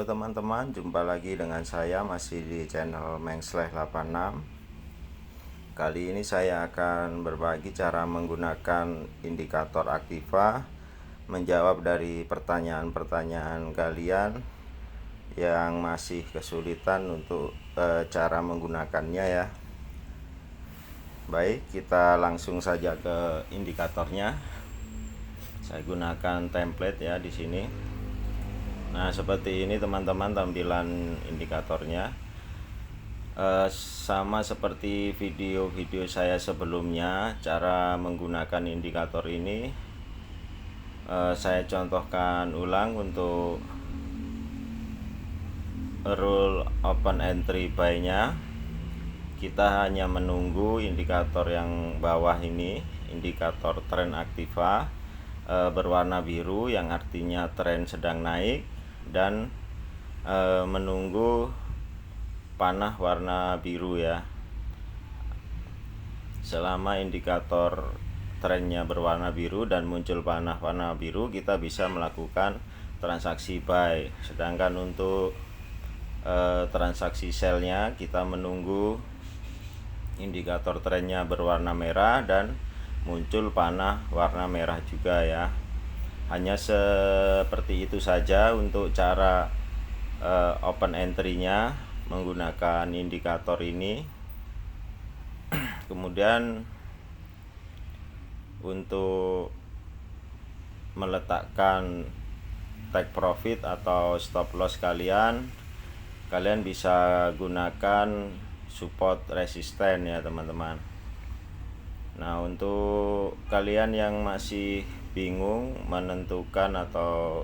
Halo teman-teman, jumpa lagi dengan saya masih di channel Mengsleh86. Kali ini saya akan berbagi cara menggunakan indikator Aktiva, menjawab dari pertanyaan-pertanyaan kalian yang masih kesulitan untuk cara menggunakannya ya. Baik, kita langsung saja ke indikatornya. Saya gunakan template ya di sini. Nah, seperti ini teman-teman tampilan indikatornya. Sama seperti video-video saya sebelumnya, cara menggunakan indikator ini saya contohkan ulang untuk rule open entry buy-nya. Kita hanya menunggu indikator yang bawah ini, indikator tren Aktiva berwarna biru yang artinya tren sedang naik, dan menunggu panah warna biru ya. Selama indikator trennya berwarna biru dan muncul panah warna biru, kita bisa melakukan transaksi buy. Sedangkan untuk transaksi sell-nya, kita menunggu indikator trennya berwarna merah dan muncul panah warna merah juga ya. Hanya seperti itu saja untuk cara open entry-nya menggunakan indikator ini. Kemudian untuk meletakkan take profit atau stop loss kalian bisa gunakan support resisten ya teman-teman. Nah, untuk kalian yang masih bingung menentukan atau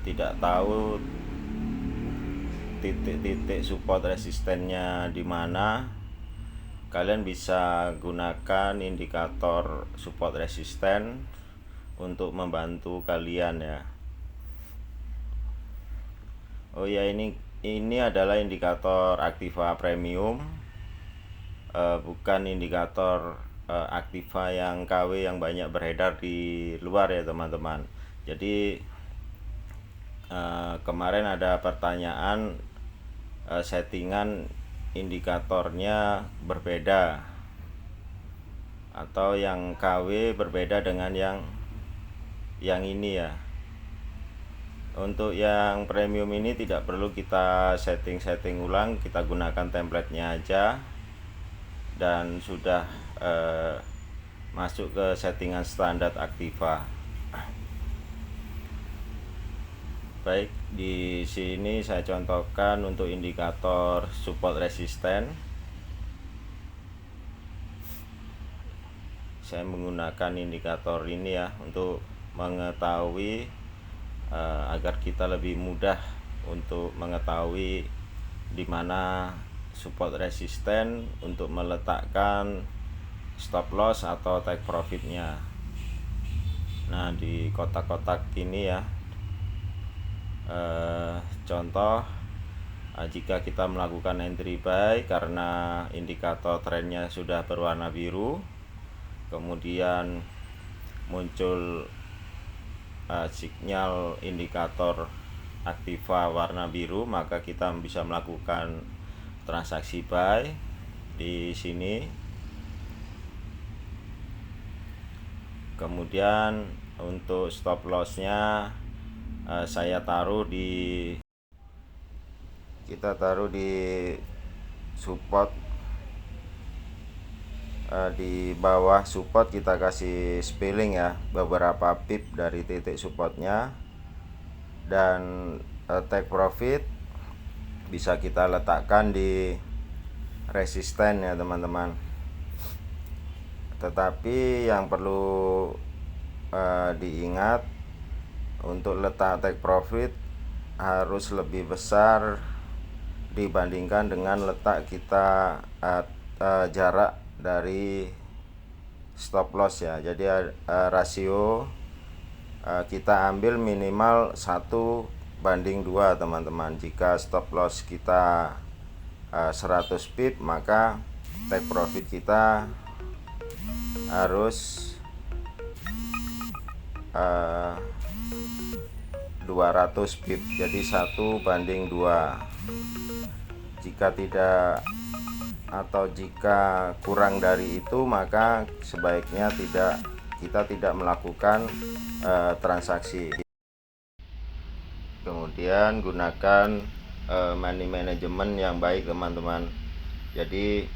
tidak tahu titik-titik support resistennya di mana, kalian bisa gunakan indikator support resisten untuk membantu kalian ya. Oh ya, ini adalah indikator Aktiva Premium, bukan indikator Aktiva yang KW yang banyak beredar di luar ya teman-teman. Jadi kemarin ada pertanyaan settingan indikatornya berbeda atau yang KW berbeda dengan yang ini ya. Untuk yang premium ini tidak perlu kita setting ulang, kita gunakan template-nya aja dan sudah masuk ke settingan standar Aktiva. Baik, di sini saya contohkan untuk indikator support resisten. Saya menggunakan indikator ini ya untuk mengetahui agar kita lebih mudah untuk mengetahui di mana support resisten untuk meletakkan stop loss atau take profitnya. Nah, di kotak-kotak ini ya, contoh jika kita melakukan entry buy karena indikator trennya sudah berwarna biru, kemudian muncul sinyal indikator Aktiva warna biru, maka kita bisa melakukan transaksi buy di sini. Kemudian untuk stop loss-nya saya taruh di support, di bawah support kita kasih spilling ya, beberapa pip dari titik supportnya, dan take profit bisa kita letakkan di resisten ya teman-teman. Tetapi yang perlu diingat, untuk letak take profit harus lebih besar dibandingkan dengan letak kita jarak dari stop loss ya. Jadi rasio kita ambil minimal 1:2 teman-teman. Jika stop loss kita 100 pip, maka take profit kita harus 200 pip, jadi 1:2. Jika tidak atau jika kurang dari itu, maka sebaiknya kita tidak melakukan transaksi. Kemudian gunakan money management yang baik, teman-teman. Jadi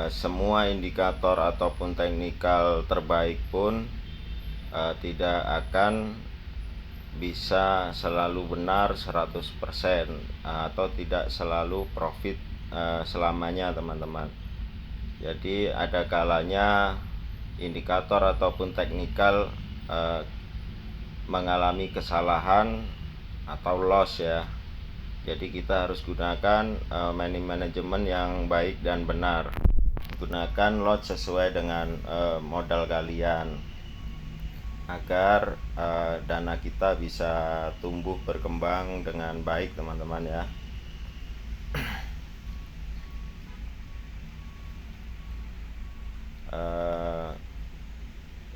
semua indikator ataupun teknikal terbaik pun tidak akan bisa selalu benar 100%, atau tidak selalu profit selamanya, teman-teman. Jadi ada kalanya indikator ataupun teknikal mengalami kesalahan atau loss ya. Jadi kita harus gunakan money management yang baik dan benar. Gunakan lot sesuai dengan modal kalian agar dana kita bisa tumbuh berkembang dengan baik, teman-teman ya.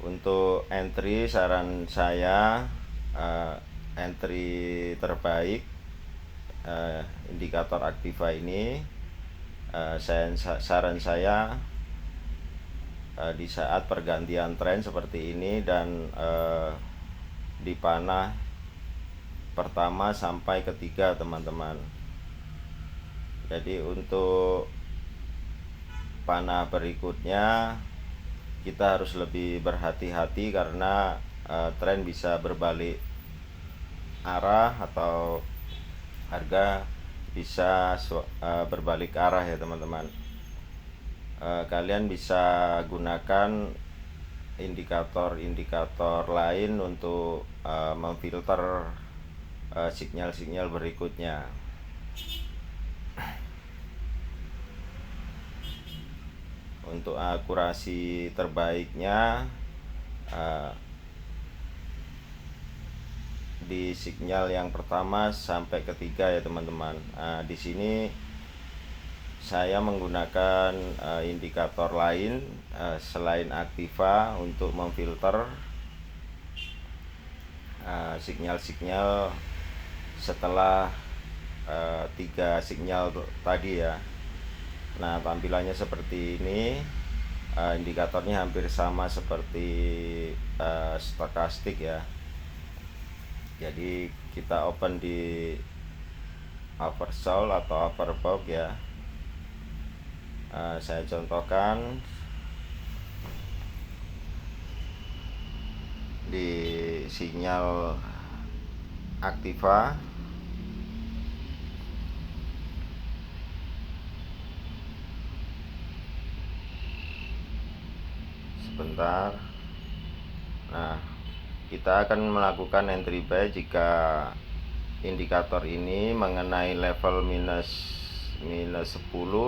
Untuk entry, saran saya entry terbaik indikator Aktiva ini, saran saya di saat pergantian tren seperti ini dan di panah pertama sampai ketiga, teman-teman. Jadi untuk panah berikutnya kita harus lebih berhati-hati karena tren bisa berbalik arah atau harga bisa berbalik arah ya, teman-teman. Kalian bisa gunakan indikator-indikator lain untuk memfilter sinyal-sinyal berikutnya. Untuk akurasi terbaiknya di sinyal yang pertama sampai ketiga ya, teman-teman. Di sini saya menggunakan indikator lain selain Aktiva untuk memfilter sinyal-sinyal setelah 3 sinyal tadi ya. Nah, tampilannya seperti ini. Indikatornya hampir sama seperti stokastik ya. Jadi kita open di oversold atau overbought ya. Saya contohkan di sinyal Aktiva. Sebentar. Nah, kita akan melakukan entry buy jika indikator ini mengenai level minus 10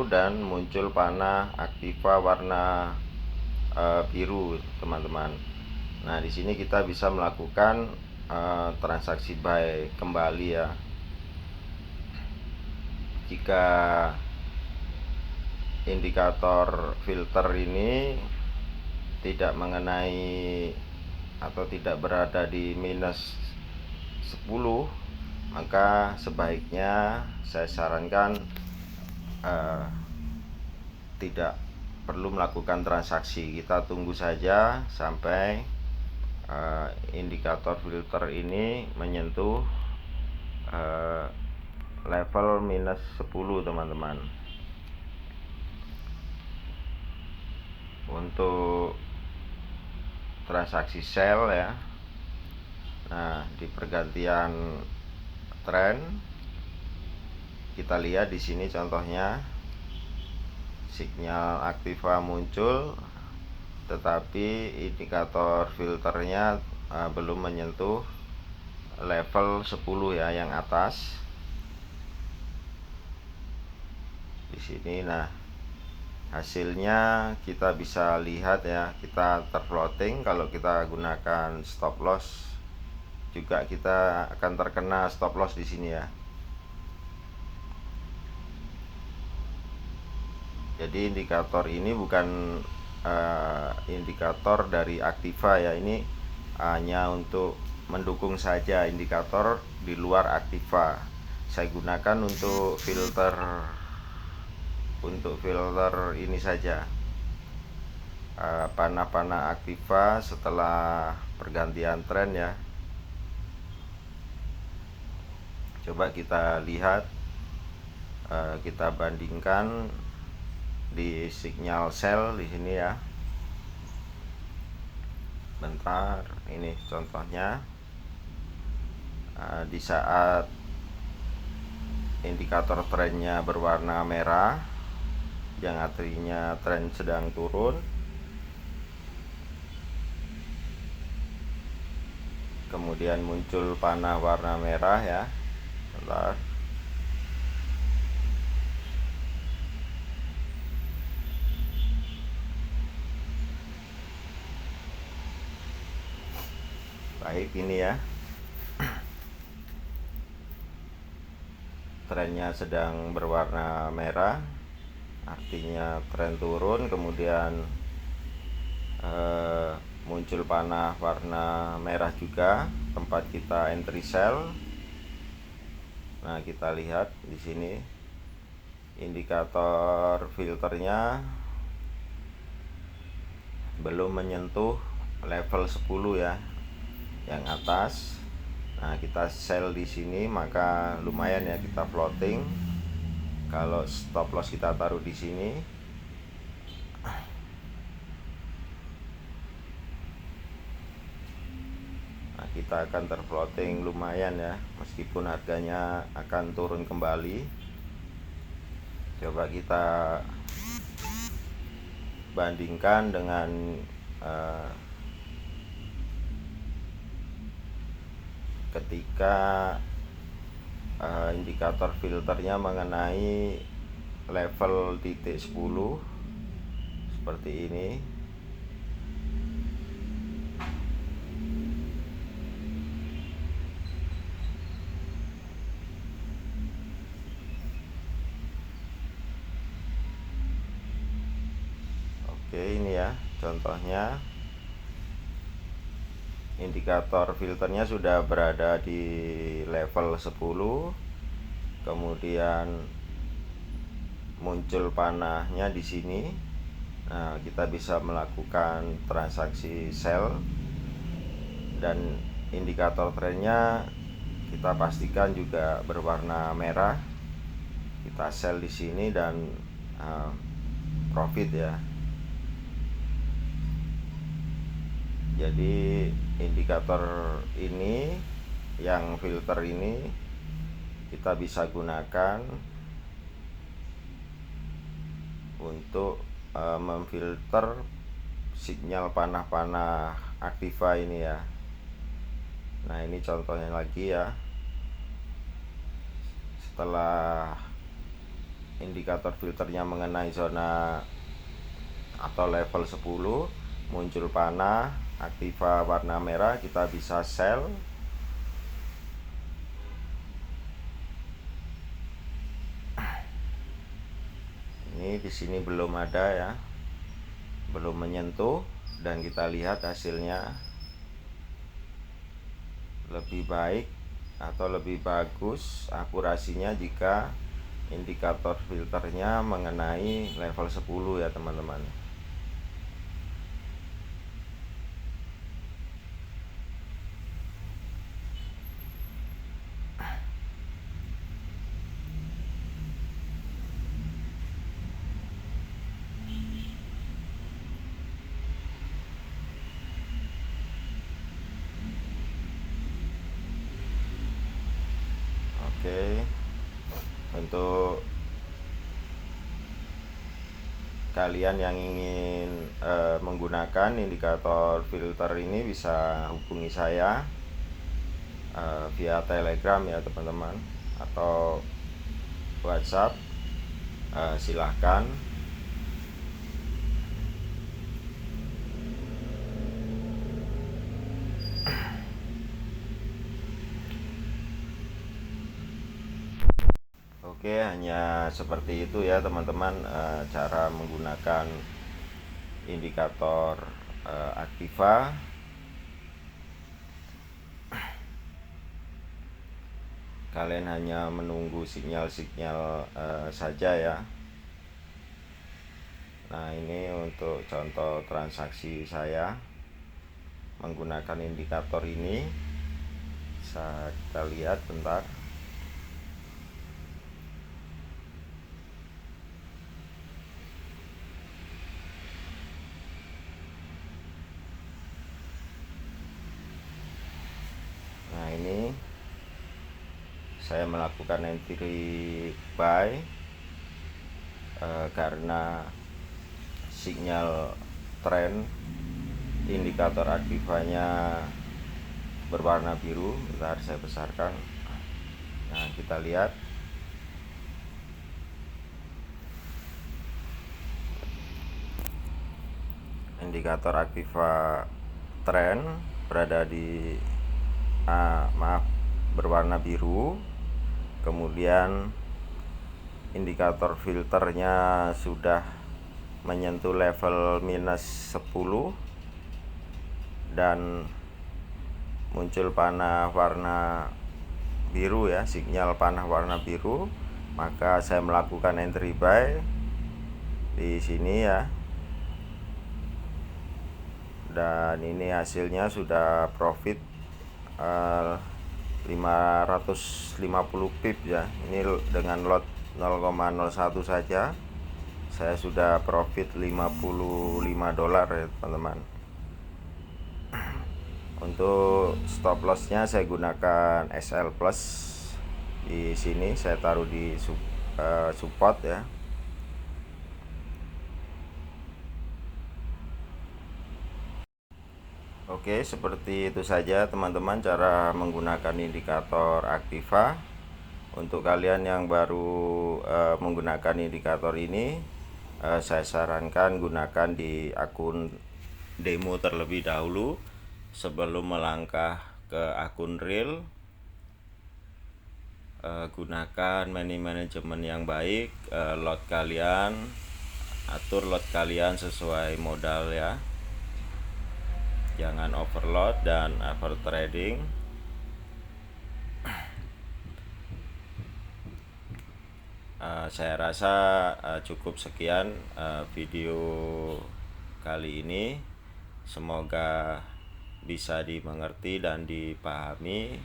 dan muncul panah Aktiva warna biru, teman-teman. Nah, di sini kita bisa melakukan transaksi buy kembali ya. Jika indikator filter ini tidak mengenai atau tidak berada di minus 10, maka sebaiknya saya sarankan tidak perlu melakukan transaksi. Kita tunggu saja sampai indikator filter ini menyentuh level minus 10, teman-teman. Untuk transaksi sell ya. Nah, di pergantian tren kita lihat di sini contohnya sinyal Aktiva muncul, tetapi indikator filternya belum menyentuh level 10 ya, yang atas di sini. Nah, hasilnya kita bisa lihat ya, kita terfloating. Kalau kita gunakan stop loss juga kita akan terkena stop loss di sini ya. Jadi indikator ini bukan indikator dari Aktiva ya, ini hanya untuk mendukung saja indikator di luar Activa. Saya gunakan untuk filter ini saja, panah-panah Activa setelah pergantian tren ya. Coba kita lihat, kita bandingkan di signal sell di sini ya. Bentar, ini contohnya. Di saat indikator trennya berwarna merah, yang artinya tren sedang turun, kemudian muncul panah warna merah ya. Bentar. Baik, ini ya, trennya sedang berwarna merah, artinya tren turun. Kemudian muncul panah warna merah juga, tempat kita entry sell. Nah, kita lihat di sini indikator filternya belum menyentuh level 10 ya, yang atas. Nah, kita sell di sini, maka lumayan ya kita floating. Kalau stop loss kita taruh di sini, nah, kita akan terfloating lumayan ya, meskipun harganya akan turun kembali. Coba kita bandingkan dengan ketika indikator filternya mengenai level titik 10 seperti ini. Oke, ini ya contohnya, indikator filternya sudah berada di level 10, kemudian muncul panahnya di sini. Nah, kita bisa melakukan transaksi sell, dan indikator trennya kita pastikan juga berwarna merah. Kita sell di sini dan profit ya. Jadi indikator ini, yang filter ini, kita bisa gunakan untuk memfilter sinyal panah-panah Activa ini ya. Nah, ini contohnya lagi ya. Setelah indikator filternya mengenai zona atau level 10, muncul panah Activa warna merah, kita bisa sell. Ini di sini belum ada ya, belum menyentuh, dan kita lihat hasilnya lebih baik atau lebih bagus akurasinya jika indikator filternya mengenai level 10 ya teman-teman. Oke, untuk kalian yang ingin menggunakan indikator filter ini bisa hubungi saya via Telegram ya teman-teman, atau WhatsApp. Silahkan. Oke, hanya seperti itu ya teman-teman, cara menggunakan indikator Activa. kalian hanya menunggu sinyal-sinyal saja ya. Nah, ini untuk contoh transaksi saya menggunakan indikator ini. Bisa kita lihat bentar. Nah, ini saya melakukan entry buy karena sinyal tren indikator aktivanya berwarna biru. Bentar, saya besarkan. Nah, kita lihat indikator aktiva tren berada di berwarna biru. Kemudian indikator filternya sudah menyentuh level minus 10 dan muncul panah warna biru ya, sinyal panah warna biru. Maka saya melakukan entry buy di sini ya. Dan ini hasilnya sudah profit 550 pip ya. Ini dengan lot 0,01 saja saya sudah profit 55 dolar ya teman-teman. Untuk stop lossnya saya gunakan SL plus. Di sini saya taruh di support ya. Oke, seperti itu saja teman-teman cara menggunakan indikator aktiva. Untuk kalian yang baru menggunakan indikator ini, saya sarankan gunakan di akun demo terlebih dahulu sebelum melangkah ke akun real. Gunakan manajemen yang baik, lot kalian, atur lot kalian sesuai modal ya. Jangan overload dan over trading. Saya rasa cukup sekian video kali ini. Semoga bisa dimengerti dan dipahami.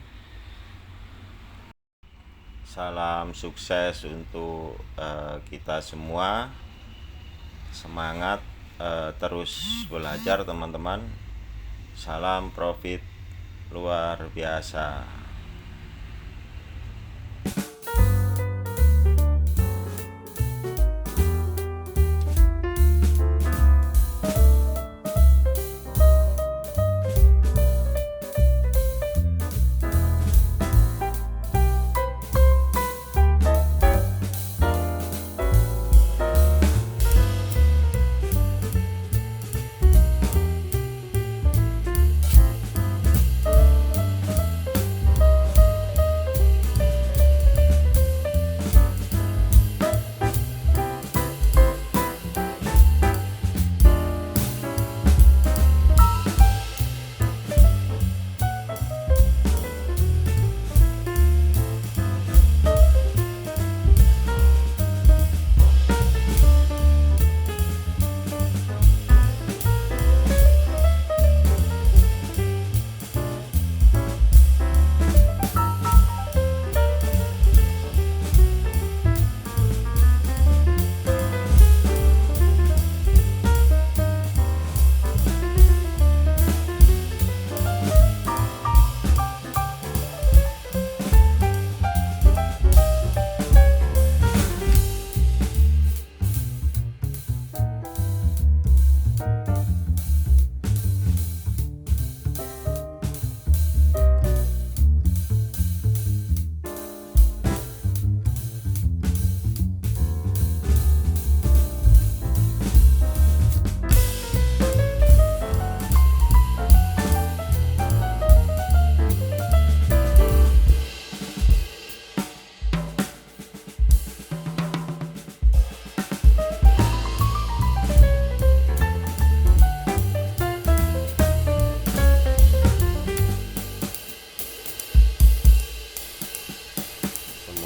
Salam sukses untuk kita semua. Semangat terus belajar teman-teman. Salam profit luar biasa.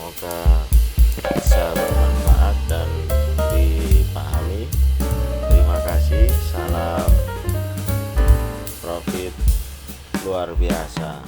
semoga bisa bermanfaat dan dipahami. Terima kasih. Salam profit luar biasa.